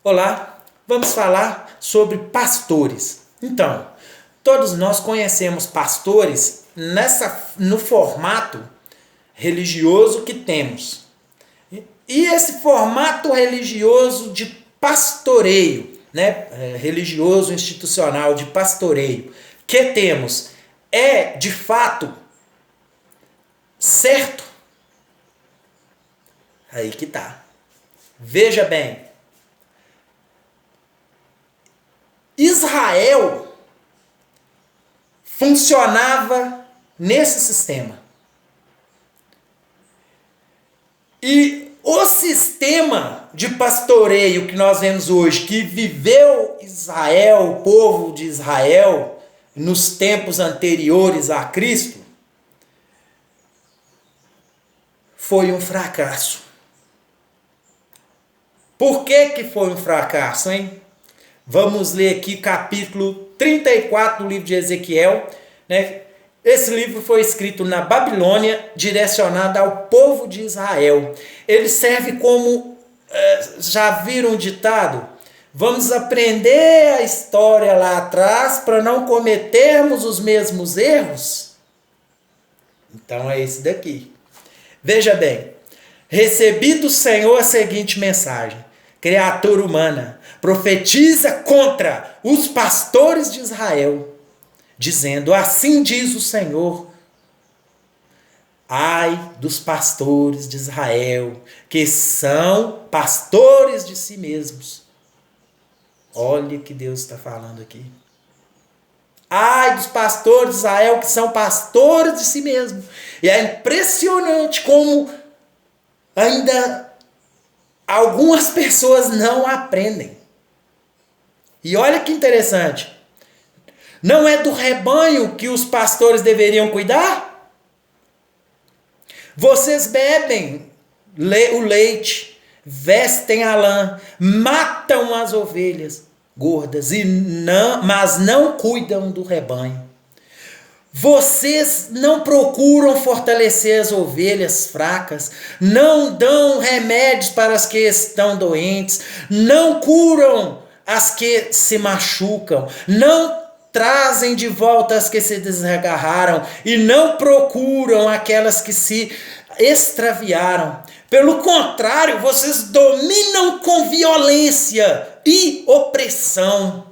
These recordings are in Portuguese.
Olá, vamos falar sobre pastores. Então, todos nós conhecemos pastores no formato religioso que temos. E esse formato religioso de pastoreio, né? Religioso institucional de pastoreio, que temos, é de fato certo? Aí que tá. Veja bem, Israel funcionava nesse sistema. E o sistema de pastoreio que nós vemos hoje, que viveu Israel, o povo de Israel, nos tempos anteriores a Cristo, foi um fracasso. Por que foi um fracasso, hein? Vamos ler aqui capítulo 34 do livro de Ezequiel, né? Esse livro foi escrito na Babilônia, direcionado ao povo de Israel. Ele serve como, já viram um ditado? Vamos aprender a história lá atrás para não cometermos os mesmos erros? Então é esse daqui. Veja bem, recebi do Senhor a seguinte mensagem: criatura humana, profetiza contra os pastores de Israel, dizendo: assim diz o Senhor, ai dos pastores de Israel, que são pastores de si mesmos. Olha o que Deus está falando aqui. Ai dos pastores de Israel, que são pastores de si mesmos. E é impressionante como ainda algumas pessoas não aprendem. E olha que interessante. Não é do rebanho que os pastores deveriam cuidar? Vocês bebem o leite, vestem a lã, matam as ovelhas gordas, mas não cuidam do rebanho. Vocês não procuram fortalecer as ovelhas fracas, não dão remédios para as que estão doentes, não curam as que se machucam, não trazem de volta as que se desgarraram e não procuram aquelas que se extraviaram. Pelo contrário, vocês dominam com violência e opressão.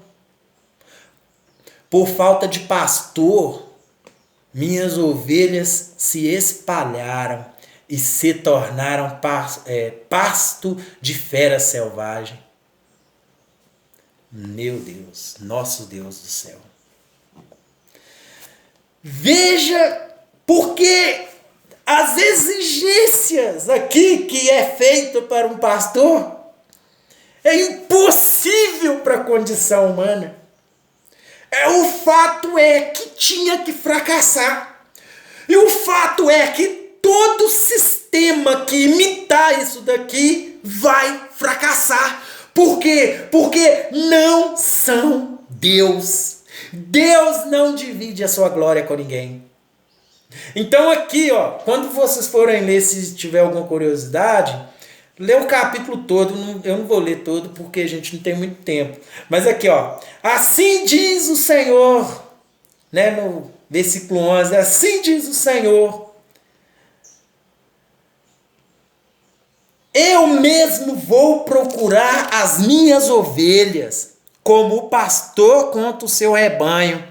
Por falta de pastor, minhas ovelhas se espalharam e se tornaram pasto de fera selvagem. Meu Deus, nosso Deus do céu. Veja, porque as exigências aqui que é feito para um pastor é impossível para a condição humana. O fato é que tinha que fracassar. E o fato é que todo sistema que imitar isso daqui vai fracassar. Por quê? Porque não são Deus. Deus não divide a sua glória com ninguém. Então aqui, quando vocês forem ler, se tiver alguma curiosidade, lê o capítulo todo. Eu não vou ler todo porque a gente não tem muito tempo. Mas aqui, assim diz o Senhor, né, no versículo 11, assim diz o Senhor: eu mesmo vou procurar as minhas ovelhas, como o pastor contra o seu rebanho,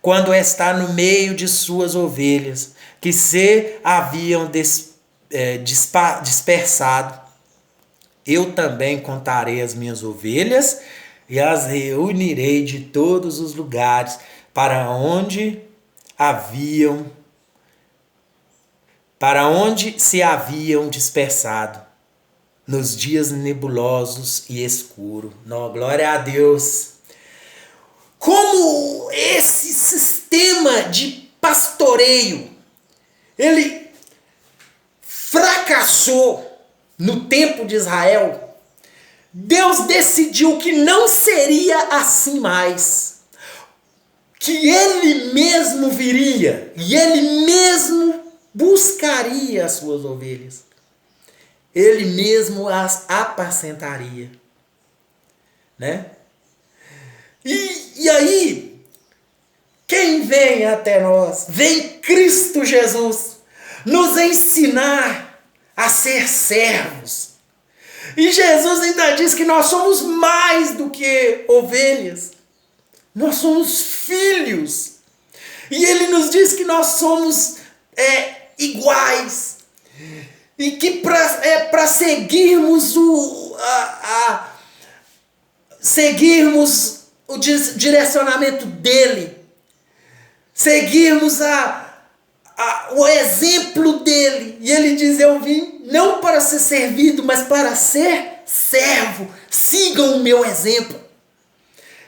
quando está no meio de suas ovelhas, que se haviam dispersado. Eu também contarei as minhas ovelhas e as reunirei de todos os lugares para onde se haviam dispersado, nos dias nebulosos e escuros. Glória a Deus. Como esse sistema de pastoreio, ele fracassou no tempo de Israel, Deus decidiu que não seria assim mais. Que Ele mesmo viria e Ele mesmo buscaria as suas ovelhas. Ele mesmo as apacentaria. né? E aí, quem vem até nós? Vem Cristo Jesus nos ensinar a ser servos. E Jesus ainda diz que nós somos mais do que ovelhas. Nós somos filhos. E ele nos diz que nós somos iguais. E que para seguirmos seguirmos o direcionamento dele, seguirmos o exemplo dele. E ele diz: eu vim não para ser servido, mas para ser servo. Sigam o meu exemplo.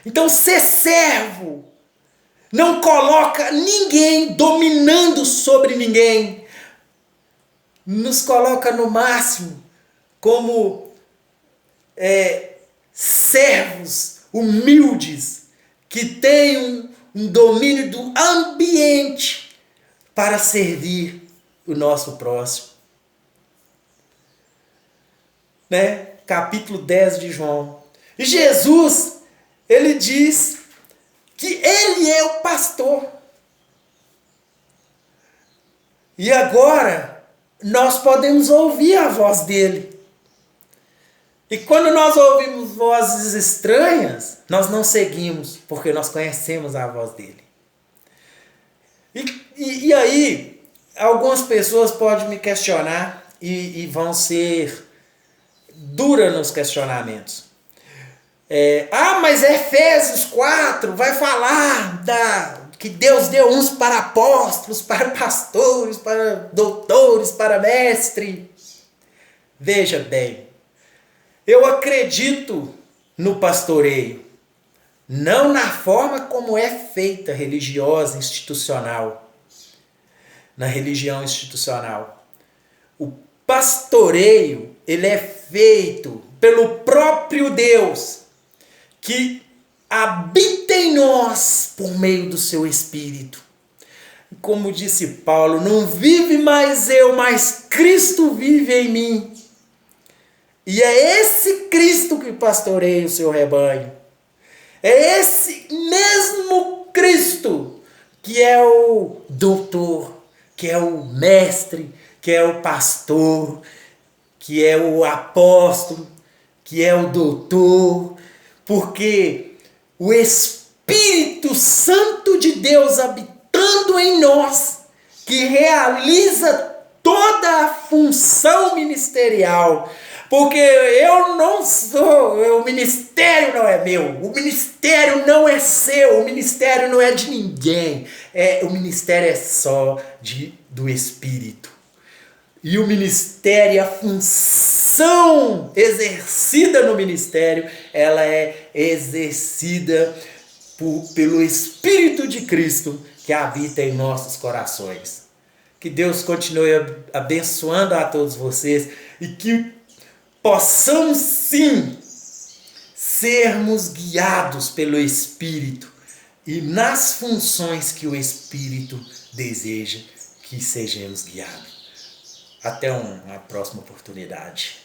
Então, ser servo não coloca ninguém dominando sobre ninguém. Nos coloca no máximo como servos humildes que têm um domínio do ambiente para servir o nosso próximo. Né? Capítulo 10 de João. E Jesus, ele diz que ele é o pastor. E agora nós podemos ouvir a voz dele. E quando nós ouvimos vozes estranhas, nós não seguimos, porque nós conhecemos a voz dele. E aí, algumas pessoas podem me questionar e vão ser duras nos questionamentos. Mas Efésios 4 vai falar que Deus deu uns para apóstolos, para pastores, para doutores, para mestres. Veja bem, eu acredito no pastoreio, não na forma como é feita religiosa, institucional, na religião institucional. O pastoreio, ele é feito pelo próprio Deus, que habita em nós por meio do seu Espírito. Como disse Paulo, não vive mais eu, mas Cristo vive em mim. E é esse Cristo que pastoreia o seu rebanho. É esse mesmo Cristo que é o doutor, que é o mestre, que é o pastor, que é o apóstolo, que é o doutor, porque o Espírito Santo de Deus habitando em nós, que realiza toda a função ministerial. Porque eu não sou, o ministério não é meu, o ministério não é seu, o ministério não é de ninguém, o ministério é só do Espírito. E o ministério, a função exercida no ministério, ela é exercida pelo Espírito de Cristo que habita em nossos corações. Que Deus continue abençoando a todos vocês e que possamos sim sermos guiados pelo Espírito e nas funções que o Espírito deseja que sejamos guiados. Até uma próxima oportunidade.